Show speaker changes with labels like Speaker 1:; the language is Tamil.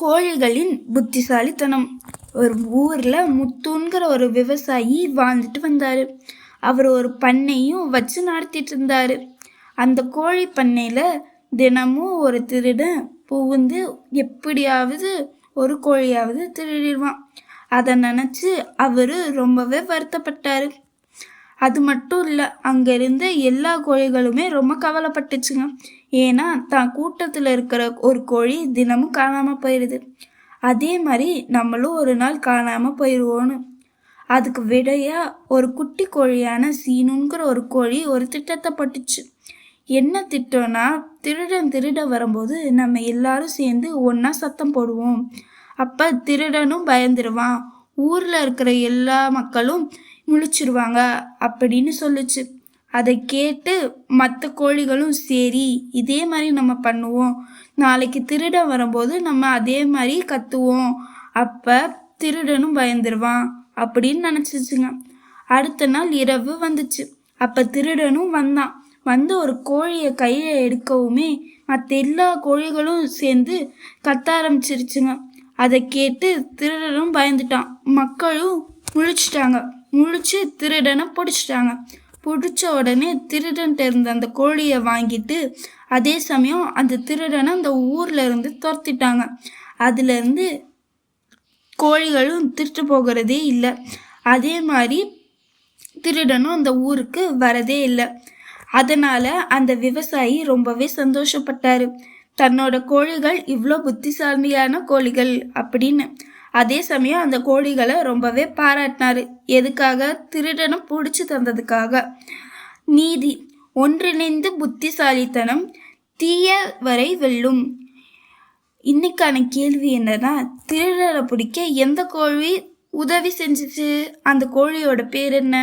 Speaker 1: கோழிகளின் புத்திசாலித்தனம். ஒரு ஊர்ல முத்துங்கிற ஒரு விவசாயி வாழ்ந்துட்டு வந்தாரு. அவர் ஒரு பண்ணையும் வச்சு நடத்திட்டு இருந்தாரு. அந்த கோழி பண்ணையில தினமும் ஒரு திருடன் புகுந்து எப்படியாவது ஒரு கோழியாவது திருடிடுவான். அதை நினைச்சு அவரு ரொம்பவே வருத்தப்பட்டாரு. அது மட்டும் இல்லை, அங்கே இருந்த எல்லா கோழிகளுமே ரொம்ப கவலைப்பட்டுச்சுங்க. ஏன்னா தான் கூட்டத்தில் இருக்கிற ஒரு கோழி தினமும் காணாமல் போயிடுது. அதே மாதிரி நம்மளும் ஒரு நாள் காணாமல் போயிடுவோன்னு. அதுக்கு விடையா ஒரு குட்டி கோழியான சீனுங்கிற ஒரு கோழி ஒரு திட்டத்தை பட்டுச்சு. என்ன திட்டம்னா, திருட வரும்போது நம்ம எல்லாரும் சேர்ந்து ஒன்றா சத்தம் போடுவோம். அப்போ திருடனும் பயந்துருவான், ஊரில் இருக்கிற எல்லா மக்களும் முழிச்சிருவாங்க அப்படின்னு சொல்லுச்சு. அதை கேட்டு மற்ற கோழிகளும் சரி இதே மாதிரி நம்ம பண்ணுவோம், நாளைக்கு திருடன் வரும்போது நம்ம அதே மாதிரி கத்துவோம், அப்போ திருடனும் பயந்துருவான் அப்படின்னு நினச்சிச்சுங்க. அடுத்த நாள் இரவு வந்துச்சு. அப்போ திருடனும் வந்தான். வந்து ஒரு கோழியை கையில் எடுக்கவுமே மற்ற எல்லா கோழிகளும் சேர்ந்து கத்த ஆரம்பிச்சிருச்சுங்க. அதை கேட்டு திருடனும் பயந்துட்டான். மக்களும் முழிச்சிட்டாங்க. முழிச்சு திருடனை பிடிச்சிட்டாங்க. பிடிச்ச உடனே திருடன்ட்டு இருந்த அந்த கோழியை வாங்கிட்டு அதே சமயம் அந்த திருடனை அந்த ஊர்ல இருந்து துரத்திட்டாங்க. அதுலேருந்து கோழிகளும் திருட்டு போகிறதே இல்லை. அதே மாதிரி திருடனும் அந்த ஊருக்கு வரதே இல்லை. அதனால அந்த விவசாயி ரொம்பவே சந்தோஷப்பட்டாரு, தன்னோட கோழிகள் இவ்வளோ புத்திசாலியான கோழிகள் அப்படின்னு. அதே சமயம் அந்த கோழிகளை ரொம்பவே பாராட்டினாரு. எதுக்காக? திருடனை பிடிச்சி தந்ததுக்காக. நீதி: ஒன்றிணைந்து புத்திசாலித்தனம் தீய வரை வெல்லும். இன்னைக்கான கேள்வி என்னன்னா, திருடனை பிடிக்க எந்த கோழி உதவி செஞ்சிச்சு? அந்த கோழியோட பேர் என்ன?